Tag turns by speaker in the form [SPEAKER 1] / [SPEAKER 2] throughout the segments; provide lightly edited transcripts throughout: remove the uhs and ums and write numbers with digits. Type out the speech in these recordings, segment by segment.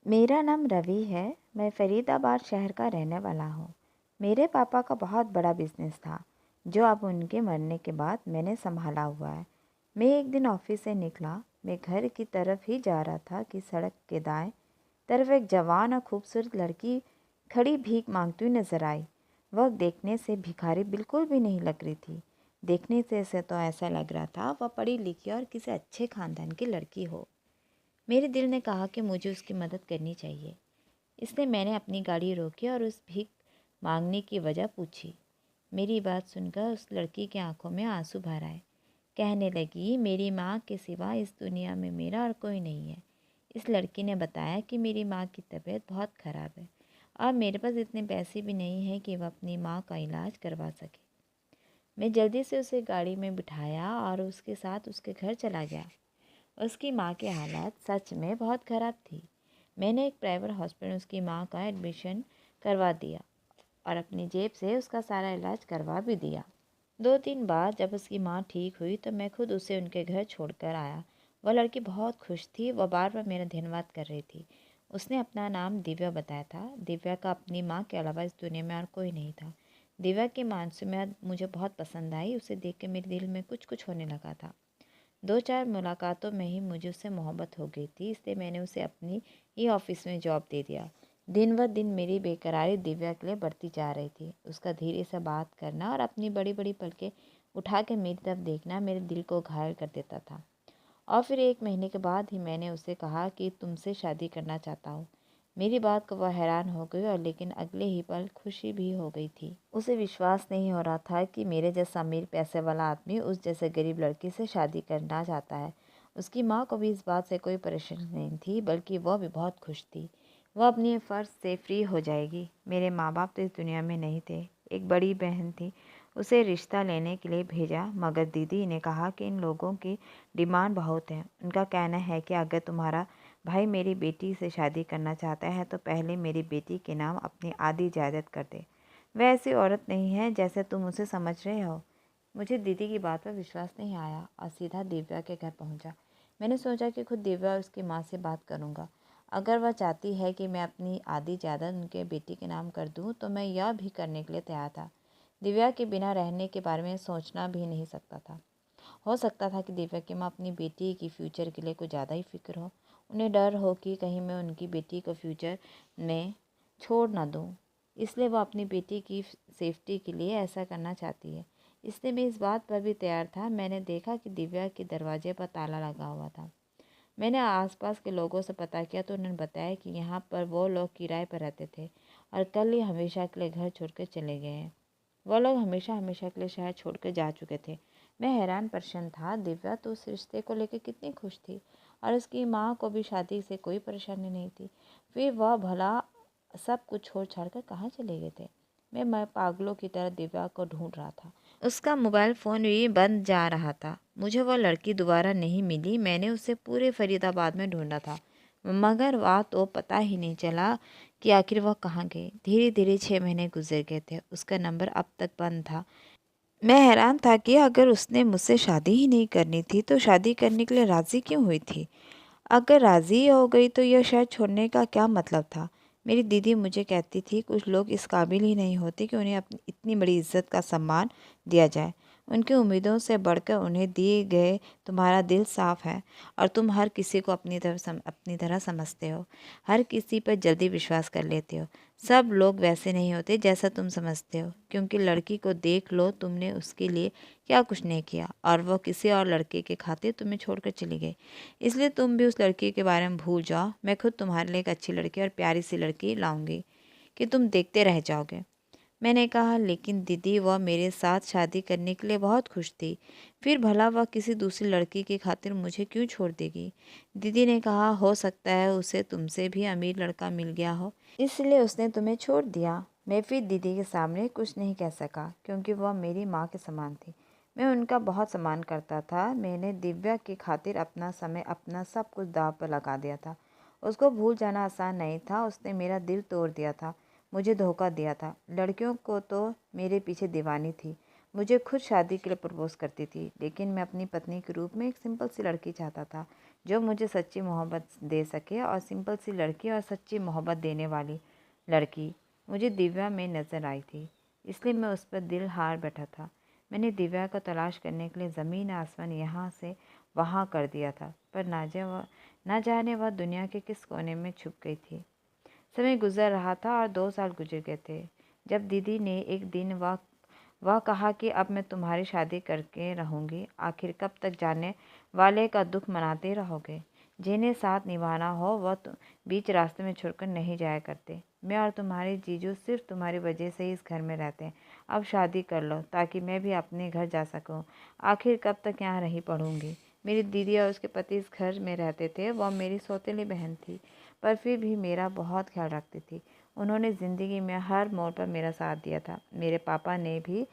[SPEAKER 1] मेरा नाम रवि है। मैं फरीदाबाद शहर का रहने वाला हूँ। मेरे पापा का बहुत बड़ा बिजनेस था जो अब उनके मरने के बाद मैंने संभाला हुआ है। मैं एक दिन ऑफिस से निकला। मैं घर की तरफ ही जा रहा था कि सड़क के दाएं तरफ एक जवान और खूबसूरत लड़की खड़ी भीख मांगती हुई नजर आई। वह देखने से भिखारी बिल्कुल भी नहीं लग रही थी। देखने से तो ऐसा लग रहा था वह पढ़ी लिखी और किसी अच्छे खानदान की लड़की हो। मेरे दिल ने कहा कि मुझे उसकी मदद करनी चाहिए। इसलिए मैंने अपनी गाड़ी रोकी और उस भीख मांगने की वजह पूछी। मेरी बात सुनकर उस लड़की की आंखों में आंसू भर आए। कहने लगी, मेरी माँ के सिवा इस दुनिया में मेरा और कोई नहीं है। इस लड़की ने बताया कि मेरी माँ की तबीयत बहुत ख़राब है और मेरे पास इतने पैसे भी नहीं हैं कि वह अपनी माँ का इलाज करवा सके। मैं जल्दी से उसे गाड़ी में बिठाया और उसके साथ उसके घर चला गया। उसकी माँ की हालत सच में बहुत ख़राब थी। मैंने एक प्राइवेट हॉस्पिटल में उसकी माँ का एडमिशन करवा दिया और अपनी जेब से उसका सारा इलाज करवा भी दिया। 2 दिन बाद जब उसकी माँ ठीक हुई तो मैं खुद उसे उनके घर छोड़कर आया। वह लड़की बहुत खुश थी। वह बार बार मेरा धन्यवाद कर रही थी। उसने अपना नाम दिव्या बताया था। दिव्या का अपनी माँ के अलावा इस दुनिया में और कोई नहीं था। दिव्या की मासूमियत मुझे बहुत पसंद आई। उसे देख के मेरे दिल में कुछ कुछ होने लगा था। 2-4 मुलाकातों में ही मुझे उससे मोहब्बत हो गई थी। इसलिए मैंने उसे अपनी ही ऑफिस में जॉब दे दिया। दिन व दिन मेरी बेकरारी दिव्या के लिए बढ़ती जा रही थी। उसका धीरे से बात करना और अपनी बड़ी बड़ी पलकें उठा के मेरी तरफ देखना मेरे दिल को घायल कर देता था। और फिर 1 महीने के बाद ही मैंने उसे कहा कि तुमसे शादी करना चाहता हूँ। मेरी बात को वह हैरान हो गई और लेकिन अगले ही पल खुशी भी हो गई थी। उसे विश्वास नहीं हो रहा था कि मेरे जैसा अमीर पैसे वाला आदमी उस जैसे गरीब लड़की से शादी करना चाहता है। उसकी माँ को भी इस बात से कोई परेशानी नहीं थी, बल्कि वह भी बहुत खुश थी। वह अपने फ़र्ज से फ्री हो जाएगी। मेरे माँ बाप तो इस दुनिया में नहीं थे। एक बड़ी बहन थी। उसे रिश्ता लेने के लिए भेजा, मगर दीदी ने कहा कि इन लोगों की डिमांड बहुत है। उनका कहना है कि अगर तुम्हारा भाई मेरी बेटी से शादी करना चाहता है तो पहले मेरी बेटी के नाम अपनी आधी जायदाद कर दे। वह ऐसी औरत नहीं है जैसे तुम उसे समझ रहे हो। मुझे दीदी की बात पर विश्वास नहीं आया और सीधा दिव्या के घर पहुंचा। मैंने सोचा कि खुद दिव्या और उसकी माँ से बात करूंगा। अगर वह चाहती है कि मैं अपनी आधी जायदाद उनके बेटी के नाम कर दूं तो मैं यह भी करने के लिए तैयार था। दिव्या के बिना रहने के बारे में सोचना भी नहीं सकता था। हो सकता था कि दिव्या की माँ अपनी बेटी की फ्यूचर के लिए कुछ ज़्यादा ही फिक्र हो। उन्हें डर हो कि कहीं मैं उनकी बेटी को फ्यूचर में छोड़ ना दूँ। इसलिए वो अपनी बेटी की सेफ्टी के लिए ऐसा करना चाहती है। इसलिए मैं इस बात पर भी तैयार था। मैंने देखा कि दिव्या के दरवाजे पर ताला लगा हुआ था। मैंने आसपास के लोगों से पता किया तो उन्होंने बताया कि यहाँ पर वो लोग किराए पर रहते थे और कल ही हमेशा के लिए घर छोड़कर चले गए हैं। वो लोग हमेशा हमेशा के लिए शहर छोड़कर जा चुके थे। मैं हैरान परेशान था। दिव्या तो उस रिश्ते को लेकर कितनी खुश थी और उसकी माँ को भी शादी से कोई परेशानी नहीं थी। फिर वह भला सब कुछ छोड़ छाड़ कर कहाँ चले गए थे। मैं पागलों की तरह दिव्या को ढूंढ रहा था। उसका मोबाइल फ़ोन भी बंद जा रहा था। मुझे वह लड़की दोबारा नहीं मिली। मैंने उसे पूरे फरीदाबाद में ढूंढा था, मगर वह तो पता ही नहीं चला कि आखिर वह कहाँ गई। धीरे धीरे 6 महीने गुजर गए थे। उसका नंबर अब तक बंद था। मैं हैरान था कि अगर उसने मुझसे शादी ही नहीं करनी थी तो शादी करने के लिए राज़ी क्यों हुई थी। अगर राज़ी हो गई तो यह शहर छोड़ने का क्या मतलब था। मेरी दीदी मुझे कहती थी कुछ लोग इस काबिल ही नहीं होते कि उन्हें अपनी इतनी बड़ी इज्जत का सम्मान दिया जाए। उनकी उम्मीदों से बढ़कर उन्हें दिए गए। तुम्हारा दिल साफ है और तुम हर किसी को अपनी तरह समझते हो। हर किसी पर जल्दी विश्वास कर लेते हो। सब लोग वैसे नहीं होते जैसा तुम समझते हो। क्योंकि लड़की को देख लो, तुमने उसके लिए क्या कुछ नहीं किया और वह किसी और लड़के के खातिर तुम्हें छोड़कर चली गई। इसलिए तुम भी उस लड़की के बारे में भूल जाओ। मैं खुद तुम्हारे लिए एक अच्छी लड़की और प्यारी सी लड़की लाऊंगी कि तुम देखते रह जाओगे। मैंने कहा, लेकिन दीदी वह मेरे साथ शादी करने के लिए बहुत खुश थी। फिर भला वह किसी दूसरी लड़की की खातिर मुझे क्यों छोड़ देगी। दीदी ने कहा, हो सकता है उसे तुमसे भी अमीर लड़का मिल गया हो, इसलिए उसने तुम्हें छोड़ दिया। मैं फिर दीदी के सामने कुछ नहीं कह सका क्योंकि वह मेरी माँ के समान थी। मैं उनका बहुत सम्मान करता था। मैंने दिव्या की खातिर अपना समय, अपना सब कुछ दांव पर लगा दिया था। उसको भूल जाना आसान नहीं था। उसने मेरा दिल तोड़ दिया था, मुझे धोखा दिया था। लड़कियों को तो मेरे पीछे दीवानी थी। मुझे खुद शादी के लिए प्रपोज करती थी, लेकिन मैं अपनी पत्नी के रूप में एक सिंपल सी लड़की चाहता था जो मुझे सच्ची मोहब्बत दे सके, और सिंपल सी लड़की और सच्ची मोहब्बत देने वाली लड़की मुझे दिव्या में नज़र आई थी, इसलिए मैं उस पर दिल हार बैठा था। मैंने दिव्या को तलाश करने के लिए ज़मीन आसमान यहाँ से वहाँ कर दिया था, पर ना जाने वह दुनिया के किस कोने में छुप गई थी। समय गुजर रहा था और 2 साल गुजर गए थे, जब दीदी ने एक दिन वह कहा कि अब मैं तुम्हारी शादी करके रहूँगी। आखिर कब तक जाने वाले का दुख मनाते रहोगे? जिन्हें साथ निभाना हो वह बीच रास्ते में छोड़कर नहीं जाया करते। मैं और तुम्हारे जीजू सिर्फ तुम्हारी वजह से ही इस घर में रहते हैं। अब शादी कर लो ताकि मैं भी अपने घर जा सकूं। आखिर कब तक यहाँ रही पढ़ूंगी? मेरी दीदी और उसके पति इस घर में रहते थे। वह मेरी सौतेली बहन थी, पर फिर भी मेरा बहुत ख्याल रखती थी। उन्होंने ज़िंदगी में हर मोड़ पर मेरा साथ दिया था। मेरे पापा ने भी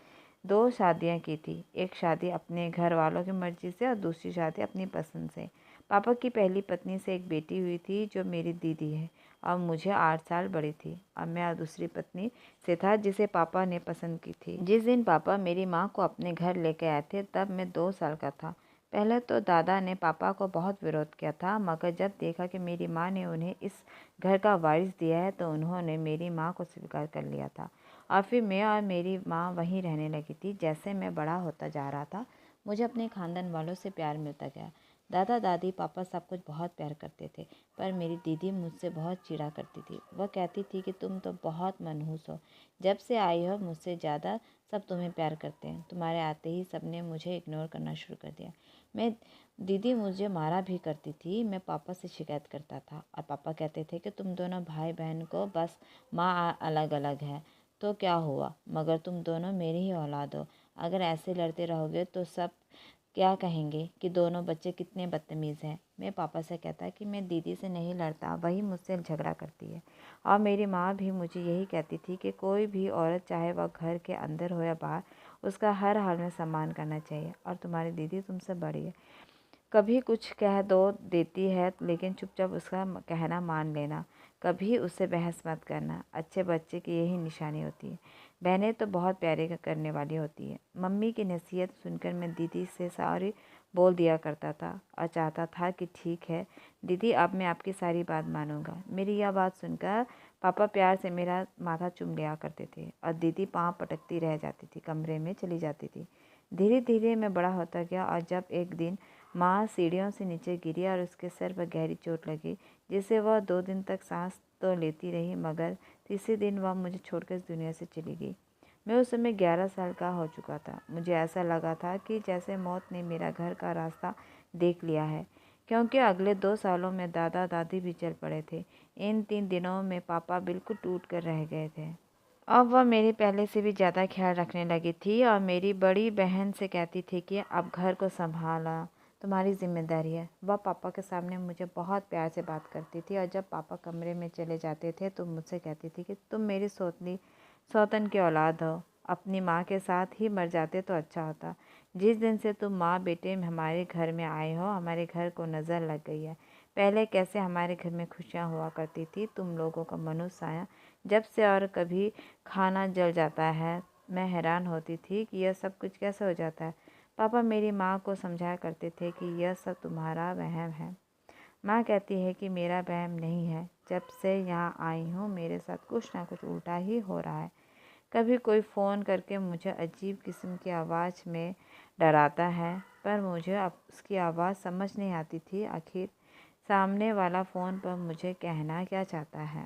[SPEAKER 1] 2 शादियां की थी। एक शादी अपने घर वालों की मर्ज़ी से और दूसरी शादी अपनी पसंद से। पापा की पहली पत्नी से एक बेटी हुई थी जो मेरी दीदी है और मुझे 8 साल बड़ी थी। अब मैं दूसरी पत्नी से था जिसे पापा ने पसंद की थी। जिस दिन पापा मेरी माँ को अपने घर लेके आए थे तब मैं 2 साल का था। पहले तो दादा ने पापा को बहुत विरोध किया था, मगर जब देखा कि मेरी माँ ने उन्हें इस घर का वारिस दिया है तो उन्होंने मेरी माँ को स्वीकार कर लिया था। और फिर मैं और मेरी माँ वहीं रहने लगी थी। जैसे मैं बड़ा होता जा रहा था मुझे अपने खानदान वालों से प्यार मिलता गया। दादा दादी पापा सब कुछ बहुत प्यार करते थे, पर मेरी दीदी मुझसे बहुत चिढ़ा करती थी। वह कहती थी कि तुम तो बहुत मनहूस हो, जब से आई हो मुझसे ज़्यादा सब तुम्हें प्यार करते हैं। तुम्हारे आते ही सबने मुझे इग्नोर करना शुरू कर दिया। मैं दीदी मुझे मारा भी करती थी। मैं पापा से शिकायत करता था और पापा कहते थे कि तुम दोनों भाई बहन को बस माँ अलग अलग है तो क्या हुआ, मगर तुम दोनों मेरी ही औलाद हो। अगर ऐसे लड़ते रहोगे तो सब क्या कहेंगे कि दोनों बच्चे कितने बदतमीज़ हैं। मैं पापा से कहता कि मैं दीदी से नहीं लड़ता, वही मुझसे झगड़ा करती है। और मेरी माँ भी मुझे यही कहती थी कि कोई भी औरत चाहे वह घर के अंदर हो या बाहर, उसका हर हाल में सम्मान करना चाहिए। और तुम्हारी दीदी तुमसे बड़ी है, कभी कुछ कह दो देती है, लेकिन चुपचाप उसका कहना मान लेना। कभी उससे बहस मत करना। अच्छे बच्चे की यही निशानी होती है। बहनें तो बहुत प्यारे करने वाली होती है। मम्मी की नसीहत सुनकर मैं दीदी से सॉरी बोल दिया करता था और चाहता था कि ठीक है दीदी, अब मैं आपकी सारी बात मानूंगा। मेरी यह बात सुनकर पापा प्यार से मेरा माथा चूम लिया करते थे और दीदी पाँव पटकती रह जाती थी, कमरे में चली जाती थी। धीरे धीरे मैं बड़ा होता गया और जब एक दिन माँ सीढ़ियों से नीचे गिरी और उसके सर पर गहरी चोट लगी, जिससे वह 2 दिन तक सांस तो लेती रही, मगर तीसरे दिन वह मुझे छोड़कर इस दुनिया से चली गई। मैं उस समय 11 साल का हो चुका था। मुझे ऐसा लगा था कि जैसे मौत ने मेरा घर का रास्ता देख लिया है, क्योंकि अगले 2 सालों में दादा दादी भी चल पड़े थे। इन 3 दिनों में पापा बिल्कुल टूट कर रह गए थे। अब वह मेरी पहले से भी ज़्यादा ख्याल रखने लगी थी और मेरी बड़ी बहन से कहती थी कि अब घर को संभाला तुम्हारी जिम्मेदारी है। वह पापा के सामने मुझे बहुत प्यार से बात करती थी और जब पापा कमरे में चले जाते थे तो मुझसे कहती थी कि तुम मेरी सौतन की औलाद हो, अपनी माँ के साथ ही मर जाते तो अच्छा होता। जिस दिन से तुम माँ बेटे हमारे घर में आए हो हमारे घर को नज़र लग गई है। पहले कैसे हमारे घर में खुशियाँ हुआ करती थी, तुम लोगों का मनुष्य आया जब से, और कभी खाना जल जाता है। मैं हैरान होती थी कि यह सब कुछ कैसे हो जाता है। पापा मेरी माँ को समझाया करते थे कि यह सब तुम्हारा वहम है। माँ कहती है कि मेरा वहम नहीं है। जब से यहाँ आई हूँ मेरे साथ कुछ ना कुछ उल्टा ही हो रहा है। कभी कोई फ़ोन करके मुझे अजीब किस्म की आवाज़ में डराता है, पर मुझे अब उसकी आवाज़ समझ नहीं आती थी। आखिर सामने वाला फ़ोन पर मुझे कहना क्या चाहता है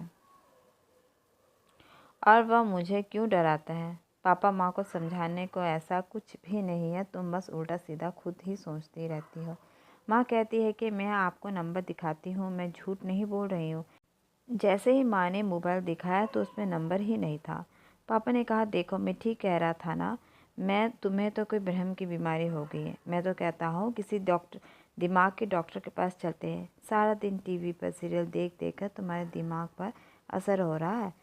[SPEAKER 1] और वह मुझे क्यों डराता है। पापा माँ को समझाने को ऐसा कुछ भी नहीं है, तुम बस उल्टा सीधा खुद ही सोचती रहती हो। माँ कहती है कि मैं आपको नंबर दिखाती हूँ, मैं झूठ नहीं बोल रही हूँ। जैसे ही माँ ने मोबाइल दिखाया तो उसमें नंबर ही नहीं था। पापा ने कहा देखो मैं ठीक कह रहा था ना, मैं तुम्हें तो कोई भ्रम की बीमारी हो गई है। मैं तो कहता हूँ किसी दिमाग के डॉक्टर के पास चलते हैं। सारा दिन टीवी पर सीरियल देख देख कर तुम्हारे दिमाग पर असर हो रहा है।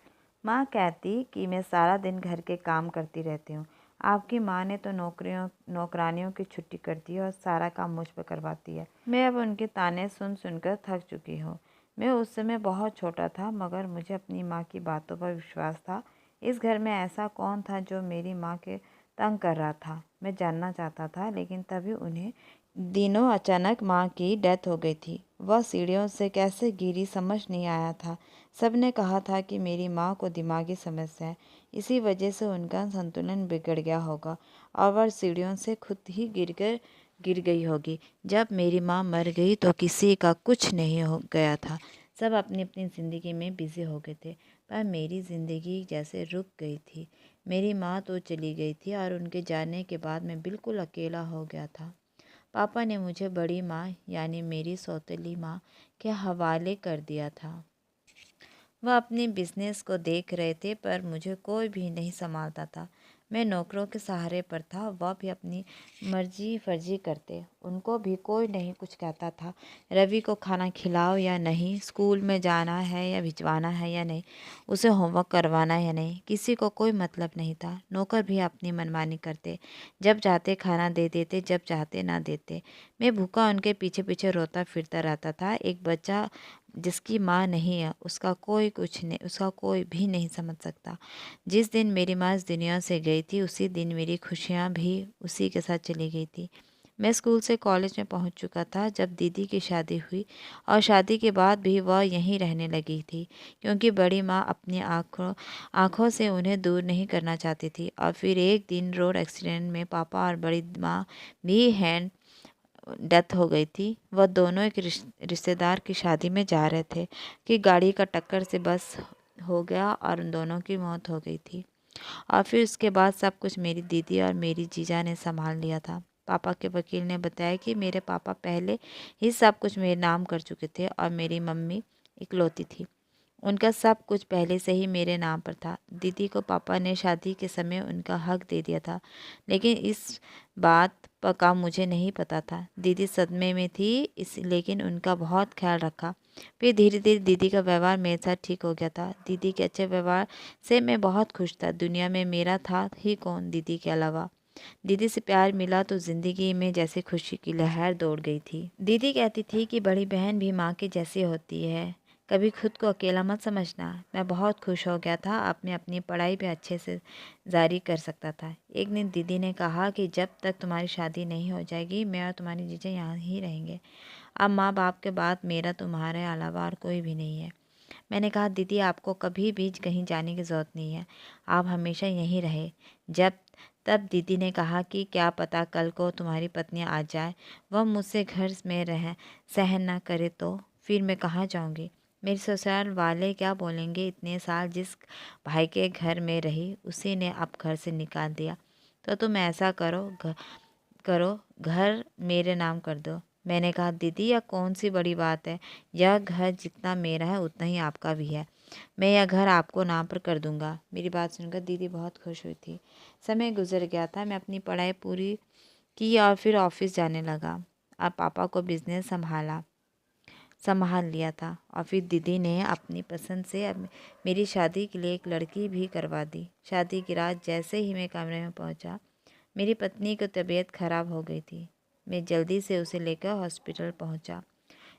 [SPEAKER 1] माँ कहती कि मैं सारा दिन घर के काम करती रहती हूँ। आपकी माँ ने तो नौकरानियों की छुट्टी कर दी और सारा काम मुझ पर करवाती है। मैं अब उनके ताने सुन सुनकर थक चुकी हूँ। मैं उस समय बहुत छोटा था, मगर मुझे अपनी माँ की बातों पर विश्वास था। इस घर में ऐसा कौन था जो मेरी माँ के तंग कर रहा था? मैं जानना चाहता था, लेकिन तभी उन्हें दिनों अचानक माँ की डेथ हो गई थी। वह सीढ़ियों से कैसे गिरी समझ नहीं आया था। सबने कहा था कि मेरी माँ को दिमागी समस्या है, इसी वजह से उनका संतुलन बिगड़ गया होगा और वह सीढ़ियों से खुद ही गिर गई होगी। जब मेरी माँ मर गई तो किसी का कुछ नहीं हो गया था। सब अपनी अपनी ज़िंदगी में बिजी हो गए थे, पर मेरी ज़िंदगी जैसे रुक गई थी। मेरी माँ तो चली गई थी और उनके जाने के बाद मैं बिल्कुल अकेला हो गया था। पापा ने मुझे बड़ी माँ यानी मेरी सौतेली माँ के हवाले कर दिया था। वह अपने बिजनेस को देख रहे थे, पर मुझे कोई भी नहीं संभालता था। मैं नौकरों के सहारे पर था, वह भी अपनी मर्जी फर्जी करते, उनको भी कोई नहीं कुछ कहता था। रवि को खाना खिलाओ या नहीं, स्कूल में जाना है या भिजवाना है या नहीं, उसे होमवर्क करवाना है या नहीं, किसी को कोई मतलब नहीं था। नौकर भी अपनी मनमानी करते, जब चाहते खाना दे देते, जब चाहते ना देते। मैं भूखा उनके पीछे पीछे रोता फिरता रहता था। एक बच्चा जिसकी माँ नहीं है, उसका कोई भी नहीं समझ सकता। जिस दिन मेरी माँ इस दुनिया से गई थी, उसी दिन मेरी खुशियाँ भी उसी के साथ चली गई थी। मैं स्कूल से कॉलेज में पहुंच चुका था जब दीदी की शादी हुई, और शादी के बाद भी वह यहीं रहने लगी थी, क्योंकि बड़ी माँ अपनी आँखों से उन्हें दूर नहीं करना चाहती थी। और फिर एक दिन रोड एक्सीडेंट में पापा और बड़ी माँ भी हैंड डेथ हो गई थी। वह दोनों एक रिश्तेदार की शादी में जा रहे थे कि गाड़ी का टक्कर से बस हो गया और उन दोनों की मौत हो गई थी। और फिर उसके बाद सब कुछ मेरी दीदी और मेरी जीजा ने संभाल लिया था। पापा के वकील ने बताया कि मेरे पापा पहले ही सब कुछ मेरे नाम कर चुके थे और मेरी मम्मी इकलौती थी, उनका सब कुछ पहले से ही मेरे नाम पर था। दीदी को पापा ने शादी के समय उनका हक दे दिया था, लेकिन इस बात का मुझे नहीं पता था। दीदी सदमे में थी लेकिन उनका बहुत ख्याल रखा। फिर धीरे धीरे दीदी का व्यवहार मेरे साथ ठीक हो गया था। दीदी के अच्छे व्यवहार से मैं बहुत खुश था। दुनिया में मेरा था ही कौन दीदी के अलावा। दीदी से प्यार मिला तो जिंदगी में जैसे खुशी की लहर दौड़ गई थी। दीदी कहती थी कि बड़ी बहन भी माँ की जैसी होती है, कभी खुद को अकेला मत समझना। मैं बहुत खुश हो गया था, अब मैं अपनी पढ़ाई भी अच्छे से जारी कर सकता था। एक दिन दीदी ने कहा कि जब तक तुम्हारी शादी नहीं हो जाएगी, मैं और तुम्हारी जीजा यहाँ ही रहेंगे। अब माँ बाप के बाद मेरा तुम्हारे अलावा और कोई भी नहीं है। मैंने कहा, दीदी आपको कभी भी कहीं जाने की ज़रूरत नहीं है, आप हमेशा यहीं रहे। जब तब दीदी ने कहा कि क्या पता कल को तुम्हारी पत्नी आ जाए, वह मुझसे घर में रह सहन ना करे तो फिर मैं कहाँ जाऊँगी। मेरे ससुराल वाले क्या बोलेंगे। इतने साल जिस भाई के घर में रही, उसी ने अब घर से निकाल दिया। तो तुम ऐसा करो, घर मेरे नाम कर दो। मैंने कहा, दीदी यह कौन सी बड़ी बात है, यह घर जितना मेरा है उतना ही आपका भी है। मैं यह घर आपको नाम पर कर दूंगा। मेरी बात सुनकर दीदी बहुत खुश हुई थी। समय गुजर गया था, मैं अपनी पढ़ाई पूरी की और फिर ऑफिस जाने लगा। अब पापा को बिजनेस संभाल लिया था, और फिर दीदी ने अपनी पसंद से अब मेरी शादी के लिए एक लड़की भी करवा दी। शादी की रात जैसे ही मैं कमरे में पहुंचा, मेरी पत्नी की तबीयत खराब हो गई थी। मैं जल्दी से उसे लेकर हॉस्पिटल पहुंचा,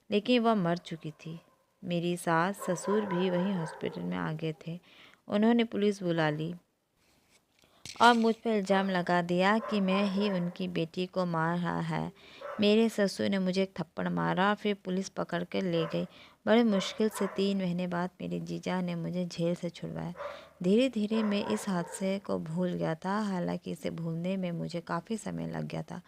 [SPEAKER 1] लेकिन वह मर चुकी थी। मेरी सास ससुर भी वहीं हॉस्पिटल में आ गए थे। उन्होंने पुलिस बुला ली और मुझ पर इल्ज़ाम लगा दिया कि मैं ही उनकी बेटी को मारा है। मेरे ससुर ने मुझे एक थप्पड़ मारा और फिर पुलिस पकड़ कर ले गई। बड़े मुश्किल से 3 महीने बाद मेरे जीजा ने मुझे जेल से छुड़वाया। धीरे धीरे मैं इस हादसे को भूल गया था, हालांकि इसे भूलने में मुझे काफ़ी समय लग गया था।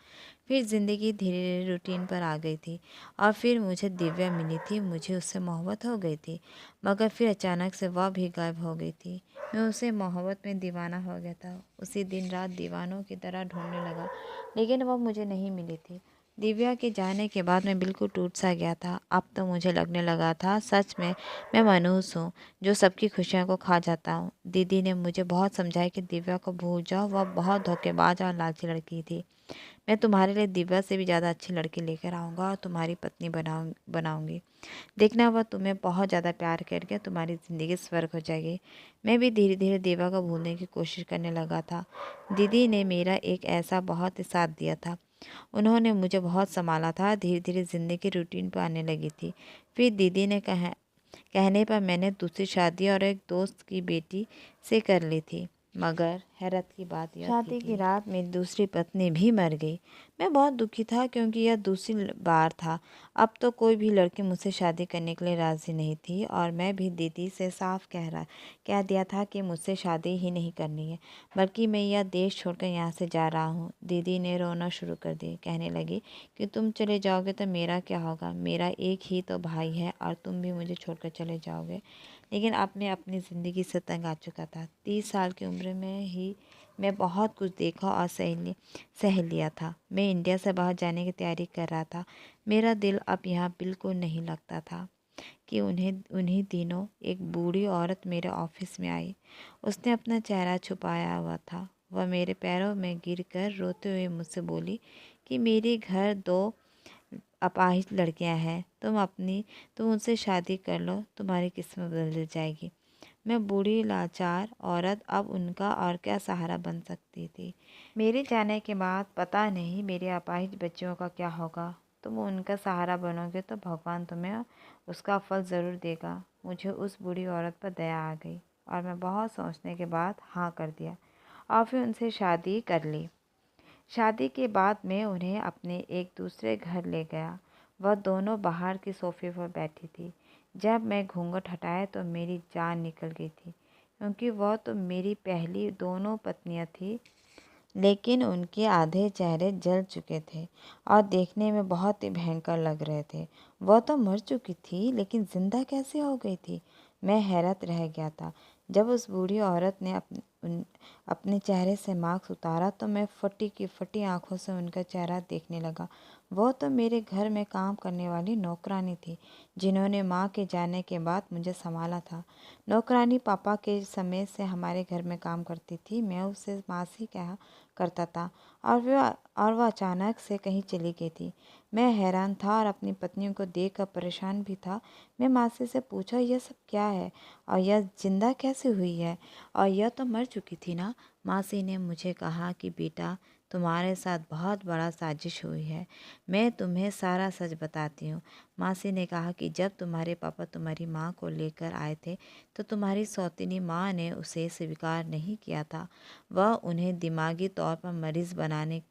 [SPEAKER 1] फिर ज़िंदगी धीरे धीरे रूटीन पर आ गई थी, और फिर मुझे दिव्या मिली थी। मुझे उससे मोहब्बत हो गई थी, मगर फिर अचानक से वह भी गायब हो गई थी। मैं उसे मोहब्बत में दीवाना हो गया था। उसी दिन रात दीवानों की तरह ढूंढने लगा, लेकिन वह मुझे नहीं मिली थी। दिव्या के जाने के बाद मैं बिल्कुल टूट सा गया था। अब तो मुझे लगने लगा था सच में मैं मनुष्य हूँ जो सबकी खुशियों को खा जाता हूँ। दीदी ने मुझे बहुत समझाया कि दिव्या को भूल जाओ, वह बहुत धोखेबाज और लालची लड़की थी। मैं तुम्हारे लिए दिव्या से भी ज़्यादा अच्छी लड़की लेकर आऊँगा और तुम्हारी पत्नी बनाऊँगी। देखना, वह तुम्हें बहुत ज़्यादा प्यार करके तुम्हारी ज़िंदगी स्वर्ग हो जाएगी। मैं भी धीरे धीरे दिव्या को भूलने की कोशिश करने लगा था। दीदी ने मेरा एक ऐसा बहुत ही साथ दिया था। उन्होंने मुझे बहुत संभाला था। धीरे धीरे ज़िंदगी रूटीन पर आने लगी थी। फिर दीदी ने कहने पर मैंने दूसरी शादी और एक दोस्त की बेटी से कर ली थी। मगर हैरत की बात यह शादी की रात मेरी दूसरी पत्नी भी मर गई। मैं बहुत दुखी था क्योंकि यह दूसरी बार था। अब तो कोई भी लड़की मुझसे शादी करने के लिए राज़ी नहीं थी और मैं भी दीदी से साफ कह दिया था कि मुझसे शादी ही नहीं करनी है, बल्कि मैं यह देश छोड़कर यहाँ से जा रहा हूँ। दीदी ने रोना शुरू कर दिया, कहने लगी कि तुम चले जाओगे तो मेरा क्या होगा? मेरा एक ही तो भाई है और तुम भी मुझे छोड़कर चले जाओगे। लेकिन अब मैं अपनी ज़िंदगी से तंग आ चुका था। 30 साल की उम्र में ही मैं बहुत कुछ देखा और सह लिया था। मैं इंडिया से बाहर जाने की तैयारी कर रहा था। मेरा दिल अब यहाँ बिल्कुल नहीं लगता था कि उन्हीं दिनों एक बूढ़ी औरत मेरे ऑफिस में आई। उसने अपना चेहरा छुपाया हुआ था। वह मेरे पैरों में गिरकर रोते हुए मुझसे बोली कि मेरे घर 2 अपाहिज लड़कियां हैं, तुम उनसे शादी कर लो, तुम्हारी किस्मत बदल जाएगी। मैं बूढ़ी लाचार औरत अब उनका और क्या सहारा बन सकती थी। मेरे जाने के बाद पता नहीं मेरे अपाहिज बच्चियों का क्या होगा। तुम उनका सहारा बनोगे तो भगवान तुम्हें उसका फल ज़रूर देगा। मुझे उस बूढ़ी औरत पर दया आ गई और मैं बहुत सोचने के बाद हाँ कर दिया और फिर उनसे शादी कर ली। शादी के बाद मैं उन्हें अपने एक दूसरे घर ले गया। वह दोनों बाहर के सोफे पर बैठी थी। जब मैं घूंघट हटाया तो मेरी जान निकल गई थी, क्योंकि वह तो मेरी पहली दोनों पत्नियां थी। लेकिन उनके आधे चेहरे जल चुके थे और देखने में बहुत ही भयंकर लग रहे थे। वह तो मर चुकी थी, लेकिन जिंदा कैसे हो गई थी? मैं हैरत रह गया था। जब उस बूढ़ी औरत ने अपने चेहरे से मास्क उतारा तो मैं फटी की फटी आंखों से उनका चेहरा देखने लगा। वह तो मेरे घर में काम करने वाली नौकरानी थी, जिन्होंने माँ के जाने के बाद मुझे संभाला था। नौकरानी पापा के समय से हमारे घर में काम करती थी। मैं उसे मासी कहा करता था और वह अचानक से कहीं चली गई थी। मैं हैरान था और अपनी पत्नियों को देखकर परेशान भी था। मैं मासी से पूछा, यह सब क्या है और यह जिंदा कैसे हुई है और यह तो मर चुकी थी ना? मासी ने मुझे कहा कि बेटा, तुम्हारे साथ बहुत बड़ा साजिश हुई है। मैं तुम्हें सारा सच बताती हूँ। मासी ने कहा कि जब तुम्हारे पापा तुम्हारी माँ को लेकर आए थे तो तुम्हारी सौतेली माँ ने उसे स्वीकार नहीं किया था। वह उन्हें दिमागी तौर पर मरीज बनाने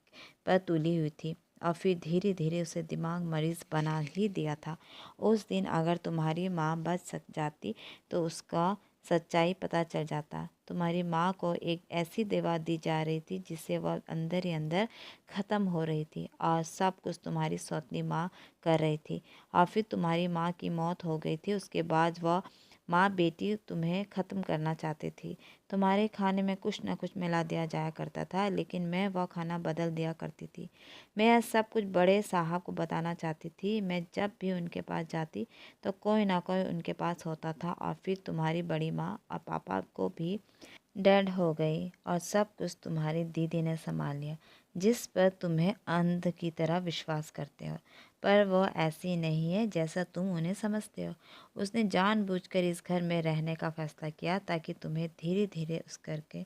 [SPEAKER 1] पर तुली हुई थी और फिर धीरे धीरे उसे दिमाग मरीज बना ही दिया था। उस दिन अगर तुम्हारी माँ बच सक जाती तो उसका सच्चाई पता चल जाता। तुम्हारी माँ को एक ऐसी दवा दी जा रही थी जिससे वह अंदर ही अंदर ख़त्म हो रही थी और सब कुछ तुम्हारी सौतेली माँ कर रही थी। और फिर तुम्हारी माँ की मौत हो गई थी। उसके बाद वह माँ बेटी तुम्हें ख़त्म करना चाहती थी। तुम्हारे खाने में कुछ न कुछ मिला दिया जाया करता था, लेकिन मैं वह खाना बदल दिया करती थी। मैं यह सब कुछ बड़े साहब को बताना चाहती थी। मैं जब भी उनके पास जाती तो कोई ना कोई उनके पास होता था और फिर तुम्हारी बड़ी माँ और पापा को भी डेड हो गई और सब कुछ तुम्हारी दीदी ने संभाल लिया, जिस पर तुम्हें अंध की तरह विश्वास करते हो। पर वो ऐसी नहीं है जैसा तुम उन्हें समझते हो। उसने जानबूझकर इस घर में रहने का फैसला किया ताकि तुम्हें धीरे धीरे उस घर के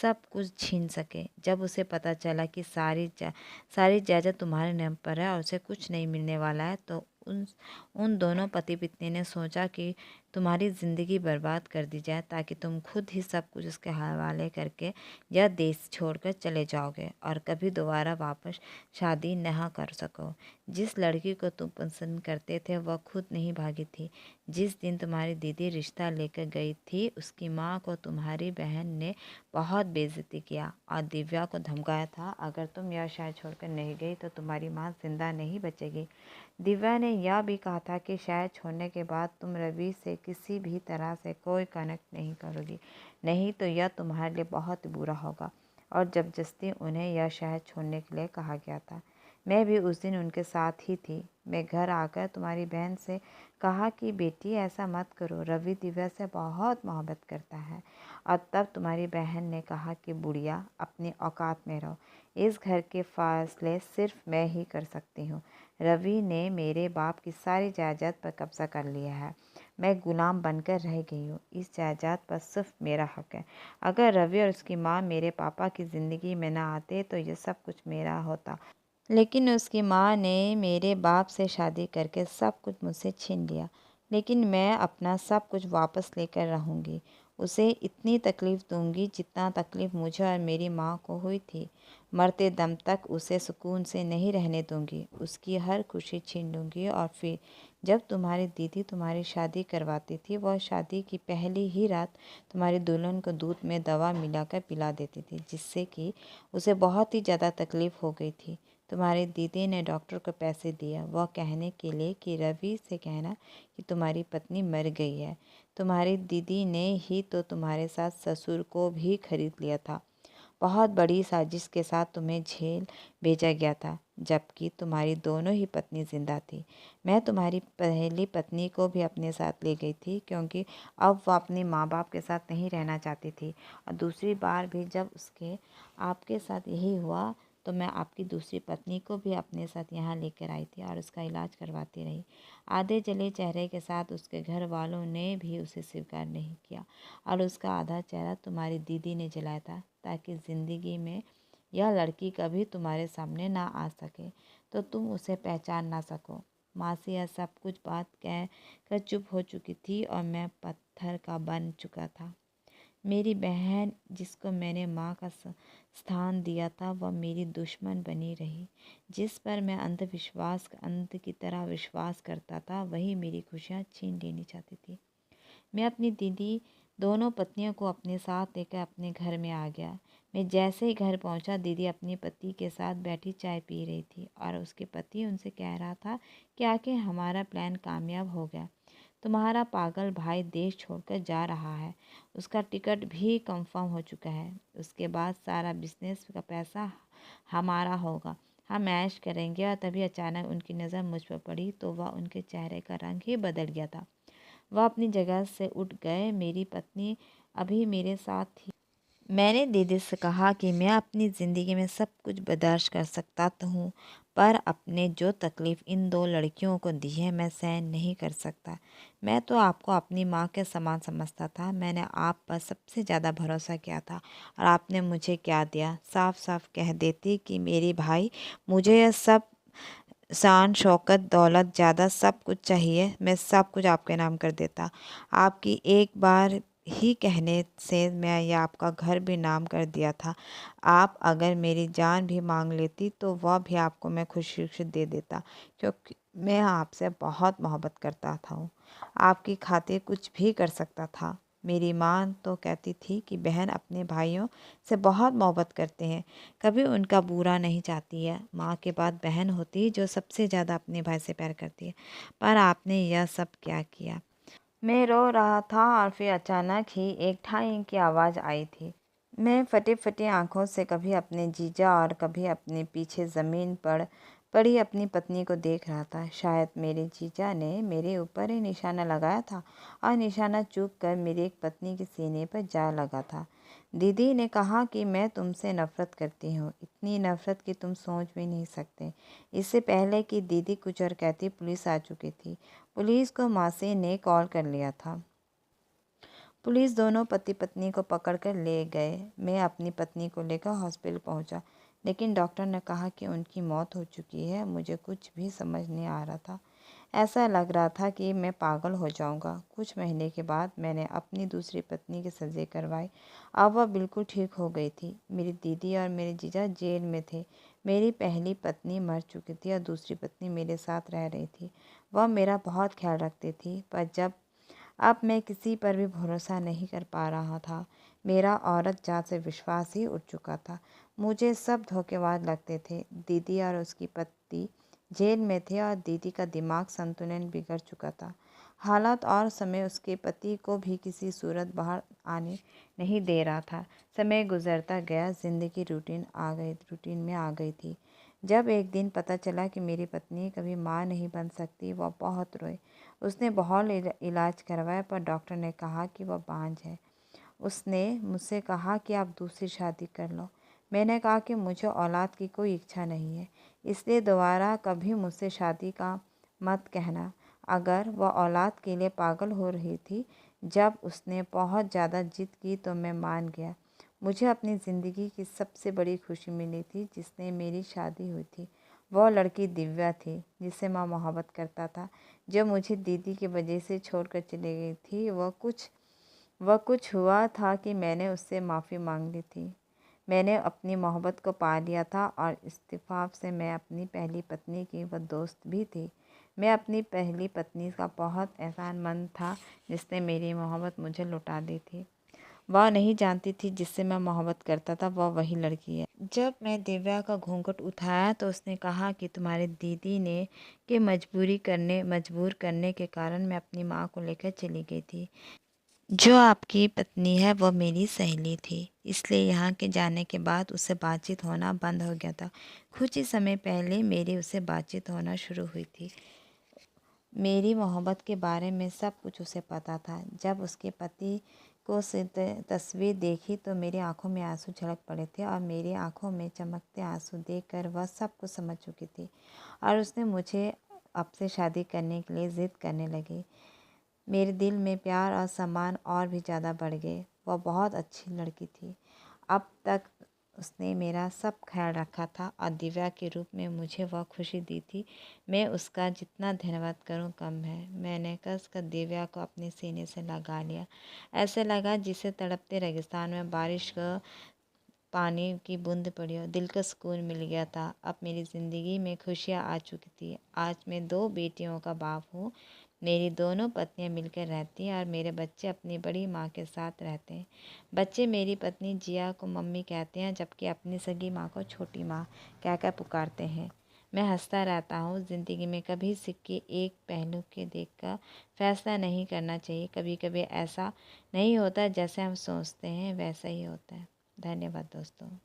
[SPEAKER 1] सब कुछ छीन सके। जब उसे पता चला कि सारी जायदाद तुम्हारे नाम पर है और उसे कुछ नहीं मिलने वाला है, तो उन दोनों पति पत्नी ने सोचा कि तुम्हारी ज़िंदगी बर्बाद कर दी जाए ताकि तुम खुद ही सब कुछ उसके हवाले करके यह देश छोड़कर चले जाओगे और कभी दोबारा वापस शादी न कर सको। जिस लड़की को तुम पसंद करते थे वह खुद नहीं भागी थी। जिस दिन तुम्हारी दीदी रिश्ता लेकर गई थी, उसकी माँ को तुम्हारी बहन ने बहुत बेइज्जती किया और दिव्या को धमकाया था, अगर तुम यह शहर छोड़कर नहीं गई तो तुम्हारी माँ जिंदा नहीं बचेगी। दिव्या ने यह भी कहा था कि शहर छोड़ने के बाद तुम रवि से किसी भी तरह से कोई कनेक्ट नहीं करोगी, नहीं तो यह तुम्हारे लिए बहुत बुरा होगा। और जबरदस्ती उन्हें यह शहर छोड़ने के लिए कहा गया था। मैं भी उस दिन उनके साथ ही थी। मैं घर आकर तुम्हारी बहन से कहा कि बेटी ऐसा मत करो, रवि दिव्या से बहुत मोहब्बत करता है। और तब तुम्हारी बहन ने कहा कि बुढ़िया, अपनी औकात में रहो, इस घर के फैसले सिर्फ मैं ही कर सकती हूँ। रवि ने मेरे बाप की सारी जायदाद पर कब्जा कर लिया है। मैं गुलाम बनकर रह गई हूँ। इस जायदाद पर सिर्फ मेरा हक है। अगर रवि और उसकी माँ मेरे पापा की ज़िंदगी में ना आते तो ये सब कुछ मेरा होता, लेकिन उसकी माँ ने मेरे बाप से शादी करके सब कुछ मुझसे छीन लिया। लेकिन मैं अपना सब कुछ वापस लेकर रहूँगी। उसे इतनी तकलीफ़ दूँगी जितना तकलीफ़ मुझे और मेरी माँ को हुई थी। मरते दम तक उसे सुकून से नहीं रहने दूँगी। उसकी हर खुशी छीन लूँगी और फिर जब तुम्हारी दीदी तुम्हारी शादी करवाती थी, वह शादी की पहली ही रात तुम्हारी दुल्हन को दूध में दवा मिलाकर पिला देती थी, जिससे कि उसे बहुत ही ज़्यादा तकलीफ़ हो गई थी। तुम्हारी दीदी ने डॉक्टर को पैसे दिया, वह कहने के लिए कि रवि से कहना कि तुम्हारी पत्नी मर गई है। तुम्हारी दीदी ने ही तो तुम्हारे साथ ससुर को भी खरीद लिया था। बहुत बड़ी साजिश के साथ तुम्हें जेल भेजा गया था, जबकि तुम्हारी दोनों ही पत्नी जिंदा थी। मैं तुम्हारी पहली पत्नी को भी अपने साथ ले गई थी, क्योंकि अब वह अपने माँ बाप के साथ नहीं रहना चाहती थी। और दूसरी बार भी जब उसके आपके साथ यही हुआ, तो मैं आपकी दूसरी पत्नी को भी अपने साथ यहाँ लेकर आई थी और उसका इलाज करवाती रही। आधे जले चेहरे के साथ उसके घर वालों ने भी उसे स्वीकार नहीं किया और उसका आधा चेहरा तुम्हारी दीदी ने जलाया था, ताकि ज़िंदगी में यह लड़की कभी तुम्हारे सामने ना आ सके, तो तुम उसे पहचान ना सको। माँ से यह सब कुछ बात कह कर चुप हो चुकी थी और मैं पत्थर का बन चुका था। मेरी बहन, जिसको मैंने माँ का स्थान दिया था, वह मेरी दुश्मन बनी रही। जिस पर मैं अंधविश्वास अंध की तरह विश्वास करता था, वही मेरी खुशियाँ छीन लेनी चाहती थी। मैं अपनी दीदी दोनों पत्नियों को अपने साथ लेकर अपने घर में आ गया। मैं जैसे ही घर पहुंचा, दीदी अपने पति के साथ बैठी चाय पी रही थी और उसके पति उनसे कह रहा था कि आखिर हमारा प्लान कामयाब हो गया। तुम्हारा पागल भाई देश छोड़कर जा रहा है, उसका टिकट भी कंफर्म हो चुका है। उसके बाद सारा बिजनेस का पैसा हमारा होगा, हम ऐश करेंगे। और तभी अचानक उनकी नज़र मुझ पर पड़ी तो वह उनके चेहरे का रंग ही बदल गया था। वह अपनी जगह से उठ गए। मेरी पत्नी अभी मेरे साथ थी। मैंने दीदी से कहा कि मैं अपनी ज़िंदगी में सब कुछ बर्दाश्त कर सकता तो हूँ, पर अपने जो तकलीफ़ इन दो लड़कियों को दी है, मैं सहन नहीं कर सकता। मैं तो आपको अपनी माँ के समान समझता था। मैंने आप पर सबसे ज़्यादा भरोसा किया था और आपने मुझे क्या दिया। साफ साफ कह देती कि मेरी भाई, मुझे यह सब शान शौकत दौलत ज़्यादा सब कुछ चाहिए, मैं सब कुछ आपके नाम कर देता। आपकी एक बार ही कहने से मैं यह आपका घर भी नाम कर दिया था। आप अगर मेरी जान भी मांग लेती तो वह भी आपको मैं खुशी खुशी दे देता, क्योंकि मैं आपसे बहुत मोहब्बत करता था। आपकी खातिर कुछ भी कर सकता था। मेरी माँ तो कहती थी कि बहन अपने भाइयों से बहुत मोहब्बत करते हैं, कभी उनका बुरा नहीं चाहती है। माँ के बाद बहन होती है जो सबसे ज़्यादा अपने भाई से प्यार करती है। पर आपने यह सब क्या किया। मैं रो रहा था और फिर अचानक ही एक ठाई की आवाज़ आई थी। मैं फटे फटे आंखों से कभी अपने जीजा और कभी अपने पीछे ज़मीन पर पड़ी अपनी पत्नी को देख रहा था। शायद मेरे जीजा ने मेरे ऊपर ही निशाना लगाया था और निशाना चूक कर मेरी एक पत्नी के सीने पर जा लगा था। दीदी ने कहा कि मैं तुमसे नफ़रत करती हूँ, इतनी नफ़रत कि तुम सोच भी नहीं सकते। इससे पहले कि दीदी कुछ और कहती, पुलिस आ चुकी थी। पुलिस को मासी ने कॉल कर लिया था। पुलिस दोनों पति पत्नी को पकड़कर ले गए। मैं अपनी पत्नी को लेकर हॉस्पिटल पहुंचा, लेकिन डॉक्टर ने कहा कि उनकी मौत हो चुकी है। मुझे कुछ भी समझ नहीं आ रहा था। ऐसा लग रहा था कि मैं पागल हो जाऊंगा। कुछ महीने के बाद मैंने अपनी दूसरी पत्नी के सज़े करवाई। अब वह बिल्कुल ठीक हो गई थी। मेरी दीदी और मेरे जीजा जेल में थे। मेरी पहली पत्नी मर चुकी थी और दूसरी पत्नी मेरे साथ रह रही थी। वह मेरा बहुत ख्याल रखती थी, पर अब मैं किसी पर भी भरोसा नहीं कर पा रहा था। मेरा औरत जात से विश्वास ही उठ चुका था। मुझे सब धोखेबाज लगते थे। दीदी और उसकी पति जेल में थे और दीदी का दिमाग संतुलन बिगड़ चुका था। हालात और समय उसके पति को भी किसी सूरत बाहर आने नहीं दे रहा था। समय गुजरता गया, ज़िंदगी रूटीन में आ गई थी। जब एक दिन पता चला कि मेरी पत्नी कभी माँ नहीं बन सकती, वह बहुत रोई। उसने बहुत इलाज करवाया, पर डॉक्टर ने कहा कि वह बांझ है। उसने मुझसे कहा कि आप दूसरी शादी कर लो। मैंने कहा कि मुझे औलाद की कोई इच्छा नहीं है, इसलिए दोबारा कभी मुझसे शादी का मत कहना। अगर वह औलाद के लिए पागल हो रही थी, जब उसने बहुत ज़्यादा जिद की तो मैं मान गया। मुझे अपनी ज़िंदगी की सबसे बड़ी खुशी मिली थी जिसने मेरी शादी हुई थी। वह लड़की दिव्या थी, जिससे मैं मोहब्बत करता था, जो मुझे दीदी की वजह से छोड़कर चली गई थी। वह कुछ हुआ था कि मैंने उससे माफ़ी मांग ली थी। मैंने अपनी मोहब्बत को पा लिया था और इत्तेफाक से मैं अपनी पहली पत्नी की वह दोस्त भी थी। मैं अपनी पहली पत्नी का बहुत एहसानमंद था जिसने मेरी मोहब्बत मुझे लौटा दी थी। वह नहीं जानती थी जिससे मैं मोहब्बत करता था वह वही लड़की है। जब मैं दिव्या का घूंघट उठाया तो उसने कहा कि तुम्हारी दीदी ने के मजबूर करने के कारण मैं अपनी माँ को लेकर चली गई थी। जो आपकी पत्नी है वह मेरी सहेली थी, इसलिए यहाँ के जाने के बाद उससे बातचीत होना बंद हो गया था। कुछ ही समय पहले मेरी उससे बातचीत होना शुरू हुई थी। मेरी मोहब्बत के बारे में सब कुछ उसे पता था। जब उसके पति को तस्वीर देखी तो मेरी आंखों में आंसू झलक पड़े थे और मेरी आंखों में चमकते आंसू देखकर वह सब कुछ समझ चुकी थी और उसने मुझे आपसे शादी करने के लिए ज़िद करने लगी। मेरे दिल में प्यार और सम्मान और भी ज़्यादा बढ़ गए। वह बहुत अच्छी लड़की थी। अब तक उसने मेरा सब ख्याल रखा था और दिव्या के रूप में मुझे वह खुशी दी थी। मैं उसका जितना धन्यवाद करूं कम है। मैंने कसकर दिव्या को अपने सीने से लगा लिया। ऐसे लगा जिसे तड़पते रेगिस्तान में बारिश का पानी की बूंद पड़ी हो। दिल को सुकून मिल गया था। अब मेरी ज़िंदगी में खुशियाँ आ चुकी थी। आज मैं 2 बेटियों का बाप हूँ। मेरी दोनों पत्नियां मिलकर रहती हैं और मेरे बच्चे अपनी बड़ी माँ के साथ रहते हैं। बच्चे मेरी पत्नी जिया को मम्मी कहते हैं जबकि अपनी सगी माँ को छोटी माँ कहकर पुकारते हैं। मैं हंसता रहता हूँ। ज़िंदगी में कभी सिक्के एक पहलू के देखकर फैसला नहीं करना चाहिए। कभी कभी ऐसा नहीं होता जैसे हम सोचते हैं वैसा ही होता है। धन्यवाद दोस्तों।